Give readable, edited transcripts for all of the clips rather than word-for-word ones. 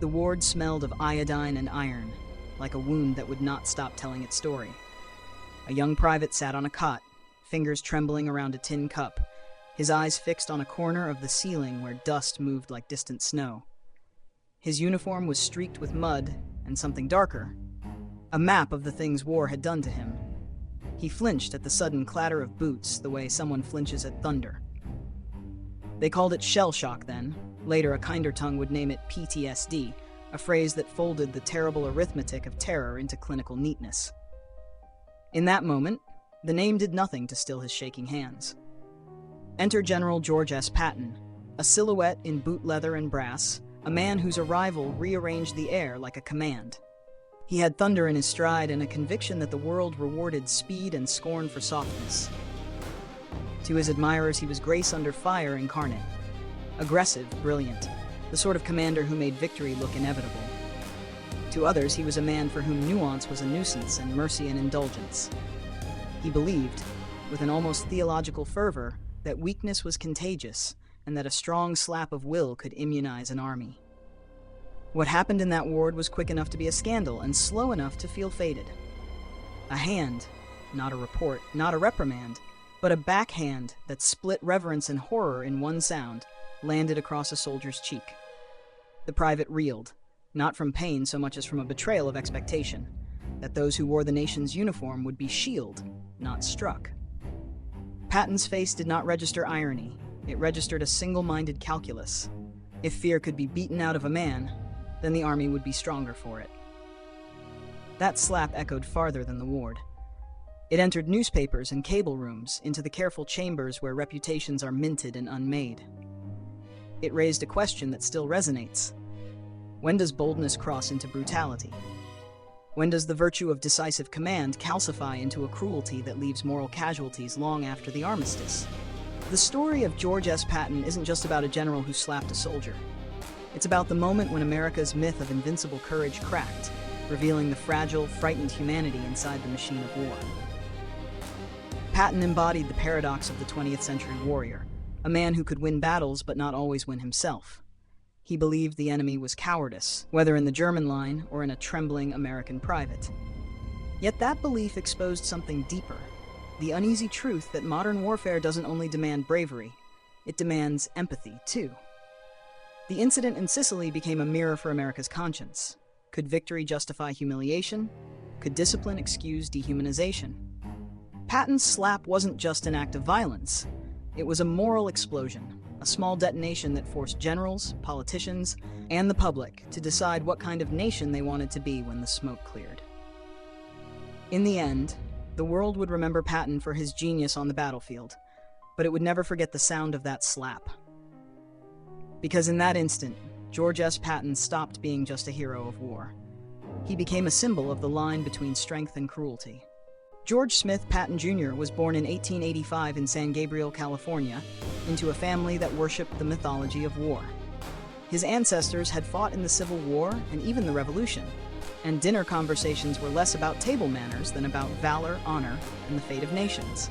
The ward smelled of iodine and iron, like a wound that would not stop telling its story. A young private sat on a cot, fingers trembling around a tin cup, his eyes fixed on a corner of the ceiling where dust moved like distant snow. His uniform was streaked with mud and something darker, a map of the things war had done to him. He flinched at the sudden clatter of boots, the way someone flinches at thunder. They called it shell shock then. Later, a kinder tongue would name it PTSD, a phrase that folded the terrible arithmetic of terror into clinical neatness. In that moment, the name did nothing to still his shaking hands. Enter General George S. Patton, a silhouette in boot leather and brass, a man whose arrival rearranged the air like a command. He had thunder in his stride and a conviction that the world rewarded speed and scorn for softness. To his admirers, he was grace under fire incarnate. Aggressive, brilliant, the sort of commander who made victory look inevitable. To others, he was a man for whom nuance was a nuisance and mercy an indulgence. He believed, with an almost theological fervor, that weakness was contagious and that a strong slap of will could immunize an army. What happened in that ward was quick enough to be a scandal and slow enough to feel faded. A hand, not a report, not a reprimand, but a backhand that split reverence and horror in one sound, landed across a soldier's cheek. The private reeled, not from pain so much as from a betrayal of expectation, that those who wore the nation's uniform would be shielded, not struck. Patton's face did not register irony, it registered a single-minded calculus. If fear could be beaten out of a man, then the army would be stronger for it. That slap echoed farther than the ward. It entered newspapers and cable rooms, into the careful chambers where reputations are minted and unmade. It raised a question that still resonates. When does boldness cross into brutality? When does the virtue of decisive command calcify into a cruelty that leaves moral casualties long after the armistice? The story of George S. Patton isn't just about a general who slapped a soldier. It's about the moment when America's myth of invincible courage cracked, revealing the fragile, frightened humanity inside the machine of war. Patton embodied the paradox of the 20th century warrior, a man who could win battles but not always win himself. He believed the enemy was cowardice, whether in the German line or in a trembling American private. Yet that belief exposed something deeper, the uneasy truth that modern warfare doesn't only demand bravery, it demands empathy too. The incident in Sicily became a mirror for America's conscience. Could victory justify humiliation? Could discipline excuse dehumanization? Patton's slap wasn't just an act of violence. It was a moral explosion, a small detonation that forced generals, politicians, and the public to decide what kind of nation they wanted to be when the smoke cleared. In the end, the world would remember Patton for his genius on the battlefield, but it would never forget the sound of that slap. Because in that instant, George S. Patton stopped being just a hero of war. He became a symbol of the line between strength and cruelty. George Smith Patton Jr. was born in 1885 in San Gabriel, California, into a family that worshipped the mythology of war. His ancestors had fought in the Civil War and even the Revolution, and dinner conversations were less about table manners than about valor, honor, and the fate of nations.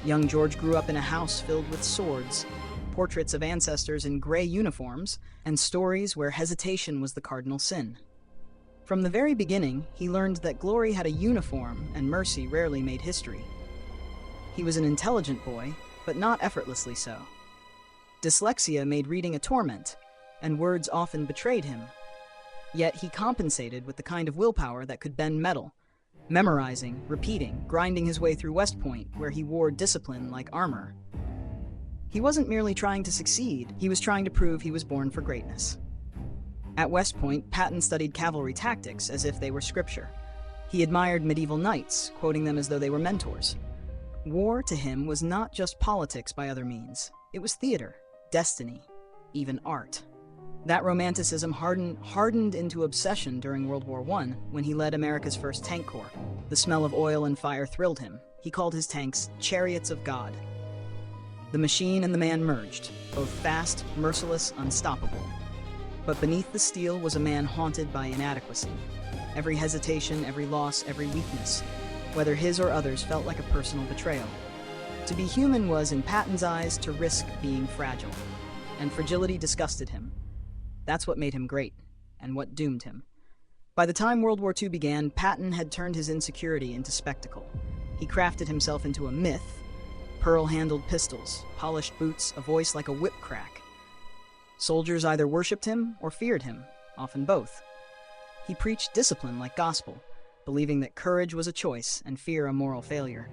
Young George grew up in a house filled with swords, portraits of ancestors in gray uniforms, and stories where hesitation was the cardinal sin. From the very beginning, he learned that glory had a uniform and mercy rarely made history. He was an intelligent boy, but not effortlessly so. Dyslexia made reading a torment, and words often betrayed him. Yet he compensated with the kind of willpower that could bend metal, memorizing, repeating, grinding his way through West Point, where he wore discipline like armor. He wasn't merely trying to succeed, he was trying to prove he was born for greatness. At West Point, Patton studied cavalry tactics as if they were scripture. He admired medieval knights, quoting them as though they were mentors. War, to him, was not just politics by other means. It was theater, destiny, even art. That romanticism hardened into obsession during World War I when he led America's first tank corps. The smell of oil and fire thrilled him. He called his tanks chariots of God. The machine and the man merged, both fast, merciless, unstoppable. But beneath the steel was a man haunted by inadequacy. Every hesitation, every loss, every weakness, whether his or others, felt like a personal betrayal. To be human was, in Patton's eyes, to risk being fragile. And fragility disgusted him. That's what made him great. and what doomed him. By the time World War II began, Patton had turned his insecurity into spectacle. He crafted himself into a myth: pearl-handled pistols, polished boots, a voice like a whip crack. Soldiers either worshipped him or feared him, often both. He preached discipline like gospel, believing that courage was a choice and fear a moral failure.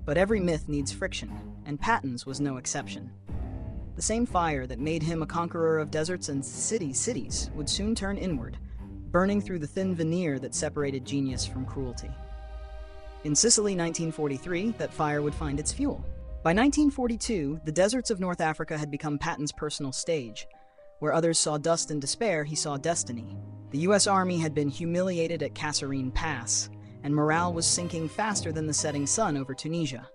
But every myth needs friction, and Patton's was no exception. The same fire that made him a conqueror of deserts and cities would soon turn inward, burning through the thin veneer that separated genius from cruelty. In Sicily, 1943, that fire would find its fuel. By 1942, the deserts of North Africa had become Patton's personal stage. Where others saw dust and despair, he saw destiny. The U.S. Army had been humiliated at Kasserine Pass, and morale was sinking faster than the setting sun over Tunisia.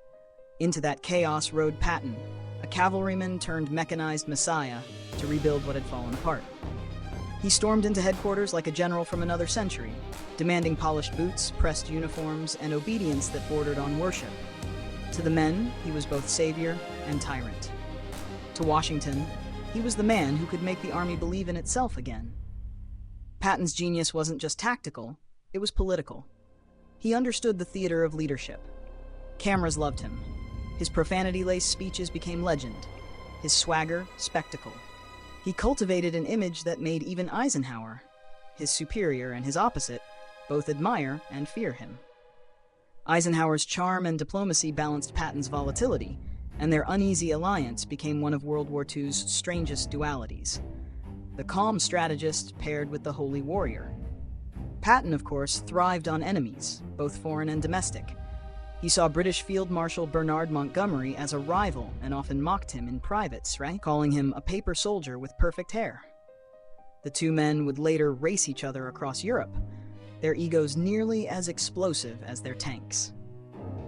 Into that chaos rode Patton, a cavalryman turned mechanized messiah, to rebuild what had fallen apart. He stormed into headquarters like a general from another century, demanding polished boots, pressed uniforms, and obedience that bordered on worship. To the men, he was both savior and tyrant. To Washington, he was the man who could make the army believe in itself again. Patton's genius wasn't just tactical, it was political. He understood the theater of leadership. Cameras loved him. His profanity-laced speeches became legend. His swagger, spectacle. He cultivated an image that made even Eisenhower, his superior and his opposite, both admire and fear him. Eisenhower's charm and diplomacy balanced Patton's volatility, and their uneasy alliance became one of World War II's strangest dualities. The calm strategist paired with the holy warrior. Patton, of course, thrived on enemies, both foreign and domestic. He saw British Field Marshal Bernard Montgomery as a rival and often mocked him in private, calling him a paper soldier with perfect hair. The two men would later race each other across Europe, their egos nearly as explosive as their tanks.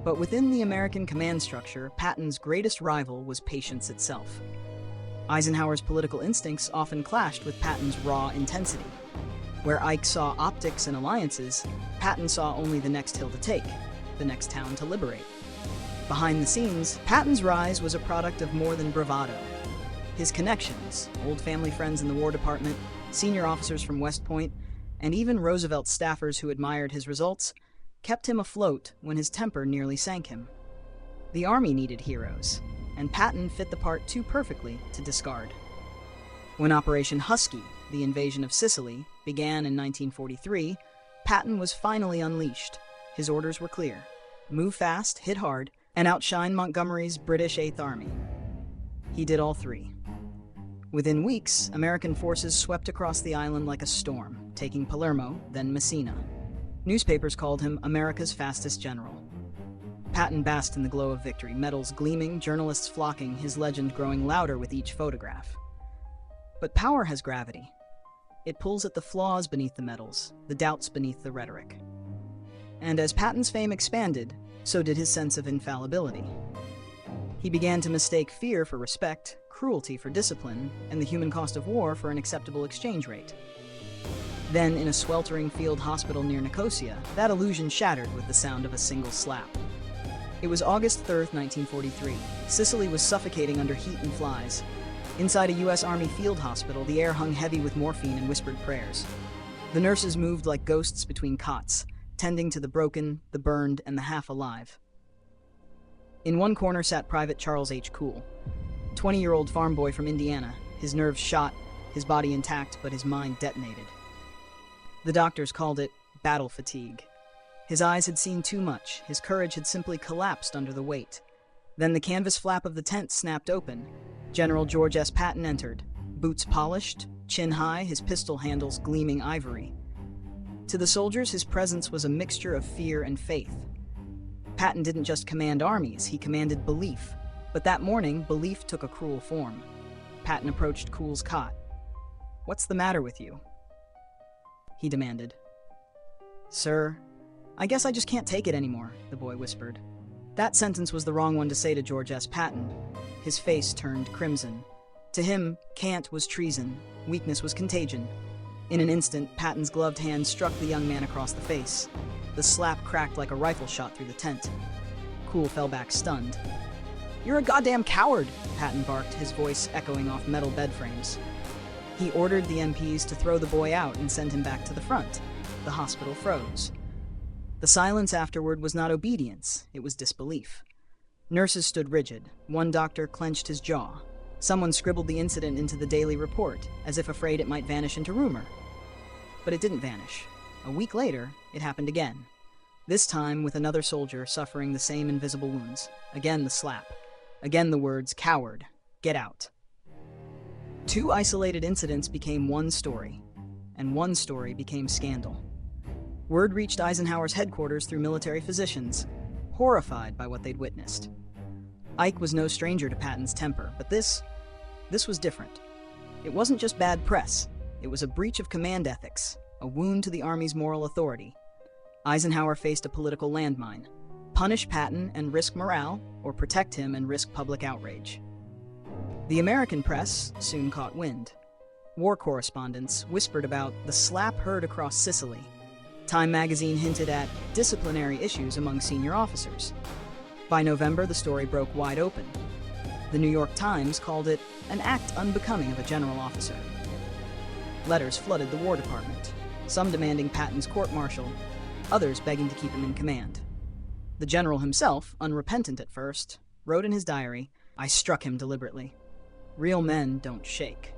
But within the American command structure, Patton's greatest rival was patience itself. Eisenhower's political instincts often clashed with Patton's raw intensity. Where Ike saw optics and alliances, Patton saw only the next hill to take, the next town to liberate. Behind the scenes, Patton's rise was a product of more than bravado. His connections, old family friends in the War Department, senior officers from West Point, and even Roosevelt staffers who admired his results, kept him afloat when his temper nearly sank him. The Army needed heroes, and Patton fit the part too perfectly to discard. When Operation Husky, the invasion of Sicily, began in 1943, Patton was finally unleashed. His orders were clear: move fast, hit hard, and outshine Montgomery's British Eighth Army. He did all three. Within weeks, American forces swept across the island like a storm, taking Palermo, then Messina. Newspapers called him America's fastest general. Patton basked in the glow of victory, medals gleaming, journalists flocking, his legend growing louder with each photograph. But power has gravity. It pulls at the flaws beneath the medals, the doubts beneath the rhetoric. And as Patton's fame expanded, so did his sense of infallibility. He began to mistake fear for respect, cruelty for discipline, and the human cost of war for an acceptable exchange rate. Then, in a sweltering field hospital near Nicosia, that illusion shattered with the sound of a single slap. It was August 3rd, 1943. Sicily was suffocating under heat and flies. Inside a U.S. Army field hospital, the air hung heavy with morphine and whispered prayers. The nurses moved like ghosts between cots, tending to the broken, the burned, and the half-alive. In one corner sat Private Charles H. Cool, 20-year-old farm boy from Indiana, his nerves shot, his body intact, but his mind detonated. The doctors called it battle fatigue. His eyes had seen too much, his courage had simply collapsed under the weight. Then the canvas flap of the tent snapped open. General George S. Patton entered, boots polished, chin high, his pistol handles gleaming ivory. To the soldiers, his presence was a mixture of fear and faith. Patton didn't just command armies, he commanded belief. But that morning, belief took a cruel form. Patton approached Cool's cot. "What's the matter with you?" he demanded. "Sir, I guess I just can't take it anymore," the boy whispered. That sentence was the wrong one to say to George S. Patton. His face turned crimson. To him, can't was treason, weakness was contagion. In an instant, Patton's gloved hand struck the young man across the face. The slap cracked like a rifle shot through the tent. Cool fell back stunned. "You're a goddamn coward," Patton barked, his voice echoing off metal bed frames. He ordered the MPs to throw the boy out and send him back to the front. The hospital froze. The silence afterward was not obedience, it was disbelief. Nurses stood rigid. One doctor clenched his jaw. Someone scribbled the incident into the daily report, as if afraid it might vanish into rumor. But it didn't vanish. A week later, it happened again. This time with another soldier suffering the same invisible wounds. Again the slap. Again the words, "Coward, get out." Two isolated incidents became one story, and one story became scandal. Word reached Eisenhower's headquarters through military physicians, horrified by what they'd witnessed. Ike was no stranger to Patton's temper, but this was different. It wasn't just bad press. It was a breach of command ethics, a wound to the Army's moral authority. Eisenhower faced a political landmine. Punish Patton and risk morale, or protect him and risk public outrage. The American press soon caught wind. War correspondents whispered about the slap heard across Sicily. Time magazine hinted at disciplinary issues among senior officers. By November, the story broke wide open. The New York Times called it an act unbecoming of a general officer. Letters flooded the War Department, some demanding Patton's court-martial, others begging to keep him in command. The general himself, unrepentant at first, wrote in his diary, "I struck him deliberately. Real men don't shake."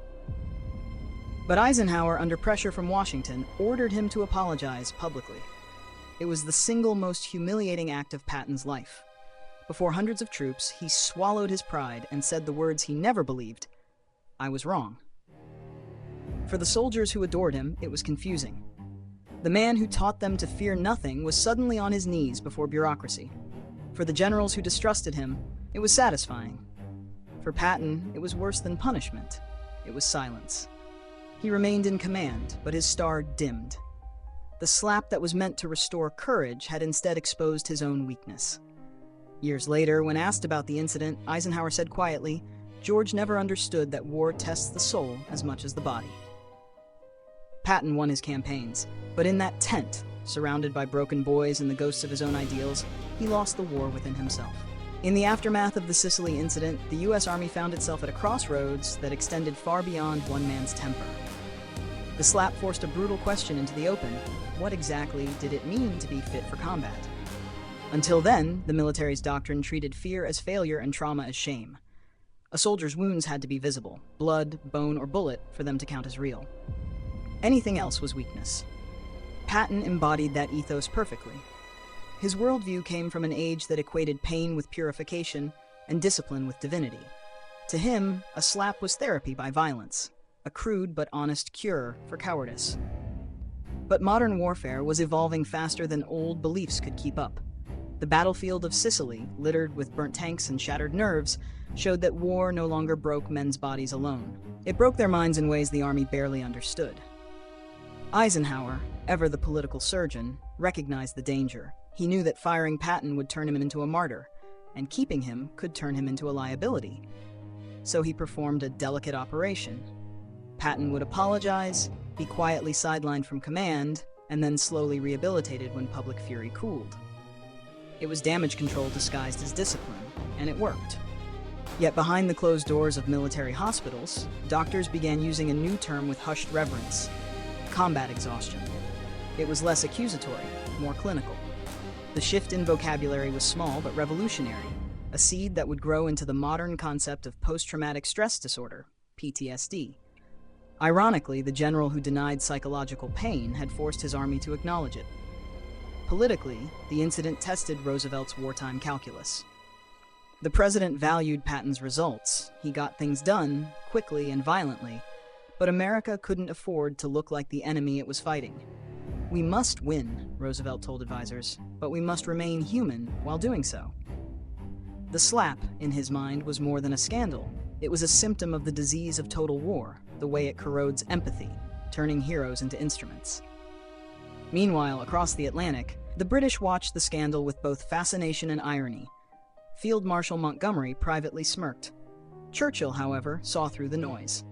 But Eisenhower, under pressure from Washington, ordered him to apologize publicly. It was the single most humiliating act of Patton's life. Before hundreds of troops, he swallowed his pride and said the words he never believed, "I was wrong." For the soldiers who adored him, it was confusing. The man who taught them to fear nothing was suddenly on his knees before bureaucracy. For the generals who distrusted him, it was satisfying. For Patton, it was worse than punishment. It was silence. He remained in command, but his star dimmed. The slap that was meant to restore courage had instead exposed his own weakness. Years later, when asked about the incident, Eisenhower said quietly, "George never understood that war tests the soul as much as the body." Patton won his campaigns, but in that tent, surrounded by broken boys and the ghosts of his own ideals, he lost the war within himself. In the aftermath of the Sicily incident, the U.S. Army found itself at a crossroads that extended far beyond one man's temper. The slap forced a brutal question into the open. What exactly did it mean to be fit for combat? Until then, the military's doctrine treated fear as failure and trauma as shame. A soldier's wounds had to be visible, blood, bone, or bullet, for them to count as real. Anything else was weakness. Patton embodied that ethos perfectly. His worldview came from an age that equated pain with purification and discipline with divinity. To him, a slap was therapy by violence, a crude but honest cure for cowardice. But modern warfare was evolving faster than old beliefs could keep up. The battlefield of Sicily, littered with burnt tanks and shattered nerves, showed that war no longer broke men's bodies alone. It broke their minds in ways the Army barely understood. Eisenhower, ever the political surgeon, recognized the danger. He knew that firing Patton would turn him into a martyr, and keeping him could turn him into a liability. So he performed a delicate operation. Patton would apologize, be quietly sidelined from command, and then slowly rehabilitated when public fury cooled. It was damage control disguised as discipline, and it worked. Yet behind the closed doors of military hospitals, doctors began using a new term with hushed reverence: combat exhaustion. It was less accusatory, more clinical. The shift in vocabulary was small but revolutionary, a seed that would grow into the modern concept of post-traumatic stress disorder, PTSD. Ironically, the general who denied psychological pain had forced his army to acknowledge it. Politically, the incident tested Roosevelt's wartime calculus. The president valued Patton's results. He got things done, quickly and violently, but America couldn't afford to look like the enemy it was fighting. "We must win," Roosevelt told advisors, "but we must remain human while doing so." The slap, in his mind, was more than a scandal. It was a symptom of the disease of total war, the way it corrodes empathy, turning heroes into instruments. Meanwhile, across the Atlantic, the British watched the scandal with both fascination and irony. Field Marshal Montgomery privately smirked. Churchill, however, saw through the noise.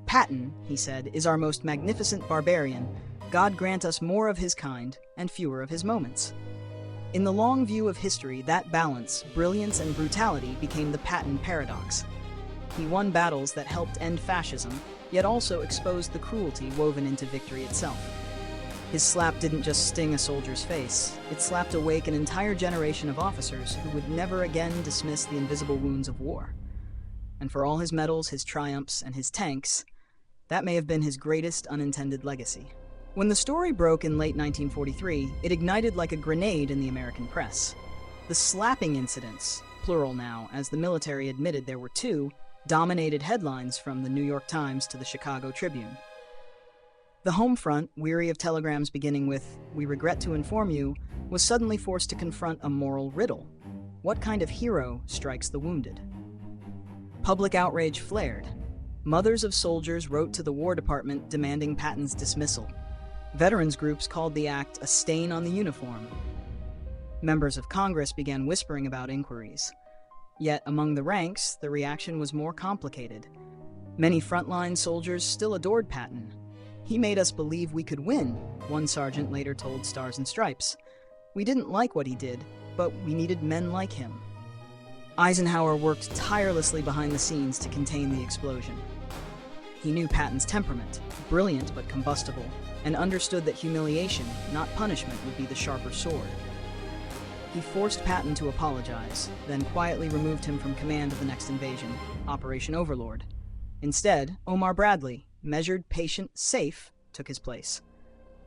"Patton," he said, "is our most magnificent barbarian. God grant us more of his kind and fewer of his moments." In the long view of history, that balance, brilliance and brutality, became the Patton paradox. He won battles that helped end fascism, yet also exposed the cruelty woven into victory itself. His slap didn't just sting a soldier's face, it slapped awake an entire generation of officers who would never again dismiss the invisible wounds of war. And for all his medals, his triumphs, and his tanks, that may have been his greatest unintended legacy. When the story broke in late 1943, it ignited like a grenade in the American press. The slapping incidents, plural now, as the military admitted there were two, dominated headlines from the New York Times to the Chicago Tribune. The home front, weary of telegrams beginning with, "We regret to inform you," was suddenly forced to confront a moral riddle. What kind of hero strikes the wounded? Public outrage flared. Mothers of soldiers wrote to the War Department demanding Patton's dismissal. Veterans groups called the act a stain on the uniform. Members of Congress began whispering about inquiries. Yet among the ranks, the reaction was more complicated. Many frontline soldiers still adored Patton. "He made us believe we could win," one sergeant later told Stars and Stripes. "We didn't like what he did, but we needed men like him." Eisenhower worked tirelessly behind the scenes to contain the explosion. He knew Patton's temperament, brilliant but combustible, and understood that humiliation, not punishment, would be the sharper sword. He forced Patton to apologize, then quietly removed him from command of the next invasion, Operation Overlord. Instead, Omar Bradley, measured, patient, safe, took his place.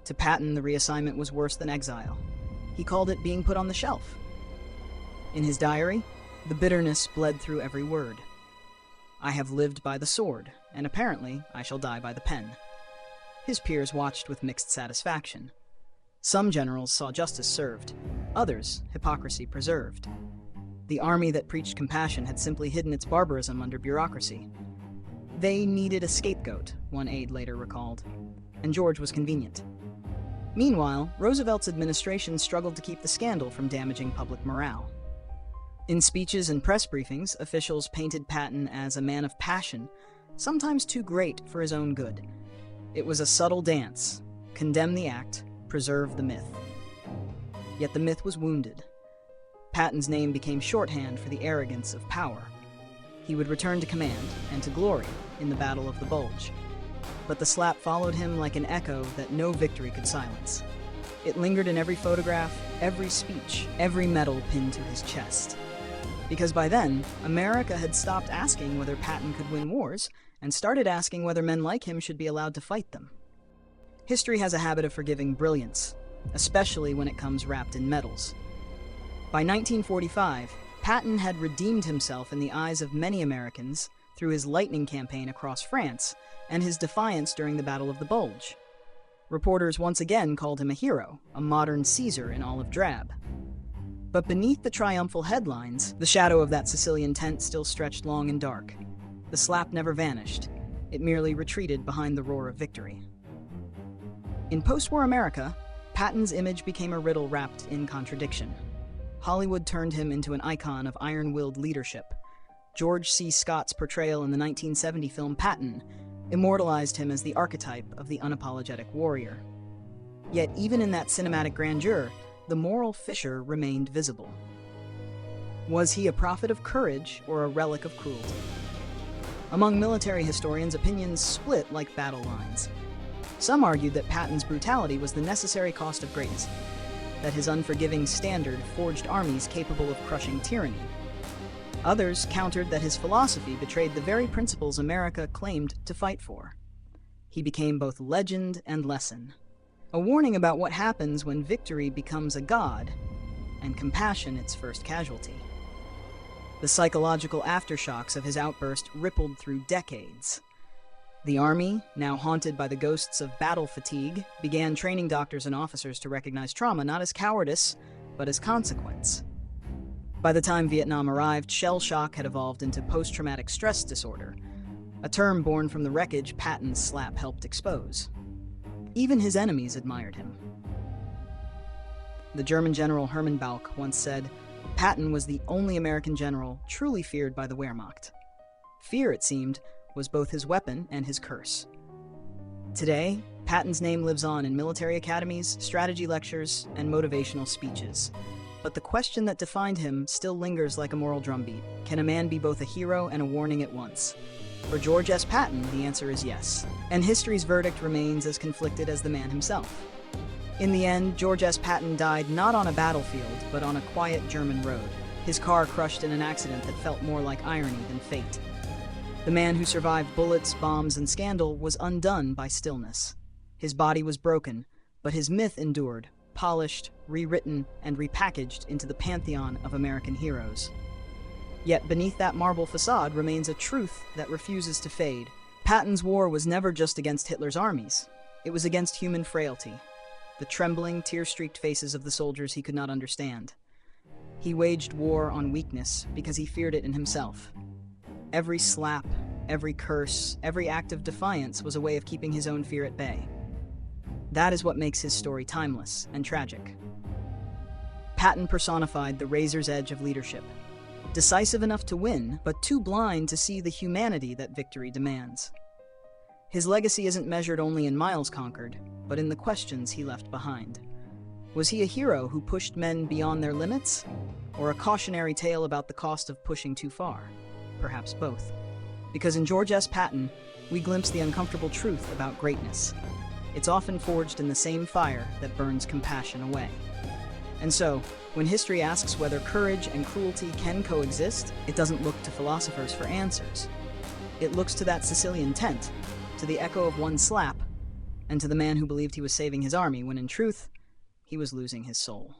To Patton, the reassignment was worse than exile. He called it being put on the shelf. In his diary, the bitterness bled through every word. "I have lived by the sword, and apparently I shall die by the pen." His peers watched with mixed satisfaction. Some generals saw justice served, others hypocrisy preserved. The army that preached compassion had simply hidden its barbarism under bureaucracy. They needed a scapegoat, one aide later recalled, and George was convenient. Meanwhile, Roosevelt's administration struggled to keep the scandal from damaging public morale. In speeches and press briefings, officials painted Patton as a man of passion, sometimes too great for his own good. It was a subtle dance: condemn the act, preserve the myth. Yet the myth was wounded. Patton's name became shorthand for the arrogance of power. He would return to command and to glory in the Battle of the Bulge. But the slap followed him like an echo that no victory could silence. It lingered in every photograph, every speech, every medal pinned to his chest. Because by then, America had stopped asking whether Patton could win wars and started asking whether men like him should be allowed to fight them. History has a habit of forgiving brilliance, especially when it comes wrapped in medals. By 1945, Patton had redeemed himself in the eyes of many Americans through his lightning campaign across France and his defiance during the Battle of the Bulge. Reporters once again called him a hero, a modern Caesar in olive drab. But beneath the triumphal headlines, the shadow of that Sicilian tent still stretched long and dark. The slap never vanished. It merely retreated behind the roar of victory. In post-war America, Patton's image became a riddle wrapped in contradiction. Hollywood turned him into an icon of iron-willed leadership. George C. Scott's portrayal in the 1970 film Patton immortalized him as the archetype of the unapologetic warrior. Yet even in that cinematic grandeur, the moral fissure remained visible. Was he a prophet of courage or a relic of cruelty? Among military historians, opinions split like battle lines. Some argued that Patton's brutality was the necessary cost of greatness, that his unforgiving standard forged armies capable of crushing tyranny. Others countered that his philosophy betrayed the very principles America claimed to fight for. He became both legend and lesson, a warning about what happens when victory becomes a god and compassion its first casualty. The psychological aftershocks of his outburst rippled through decades. The Army, now haunted by the ghosts of battle fatigue, began training doctors and officers to recognize trauma not as cowardice, but as consequence. By the time Vietnam arrived, shell shock had evolved into post-traumatic stress disorder, a term born from the wreckage Patton's slap helped expose. Even his enemies admired him. The German general Hermann Bauch once said, "Patton was the only American general truly feared by the Wehrmacht." Fear, it seemed, was both his weapon and his curse. Today, Patton's name lives on in military academies, strategy lectures, and motivational speeches. But the question that defined him still lingers like a moral drumbeat. Can a man be both a hero and a warning at once? For George S. Patton, the answer is yes, and history's verdict remains as conflicted as the man himself. In the end, George S. Patton died not on a battlefield, but on a quiet German road, his car crushed in an accident that felt more like irony than fate. The man who survived bullets, bombs, and scandal was undone by stillness. His body was broken, but his myth endured, polished, rewritten, and repackaged into the pantheon of American heroes. Yet beneath that marble facade remains a truth that refuses to fade. Patton's war was never just against Hitler's armies. It was against human frailty, the trembling, tear-streaked faces of the soldiers he could not understand. He waged war on weakness because he feared it in himself. Every slap, every curse, every act of defiance was a way of keeping his own fear at bay. That is what makes his story timeless and tragic. Patton personified the razor's edge of leadership, decisive enough to win, but too blind to see the humanity that victory demands. His legacy isn't measured only in miles conquered, but in the questions he left behind. Was he a hero who pushed men beyond their limits, or a cautionary tale about the cost of pushing too far? Perhaps both. Because in George S. Patton, we glimpse the uncomfortable truth about greatness. It's often forged in the same fire that burns compassion away. And so, when history asks whether courage and cruelty can coexist, it doesn't look to philosophers for answers. It looks to that Sicilian tent, to the echo of one slap, and to the man who believed he was saving his army when in truth, he was losing his soul.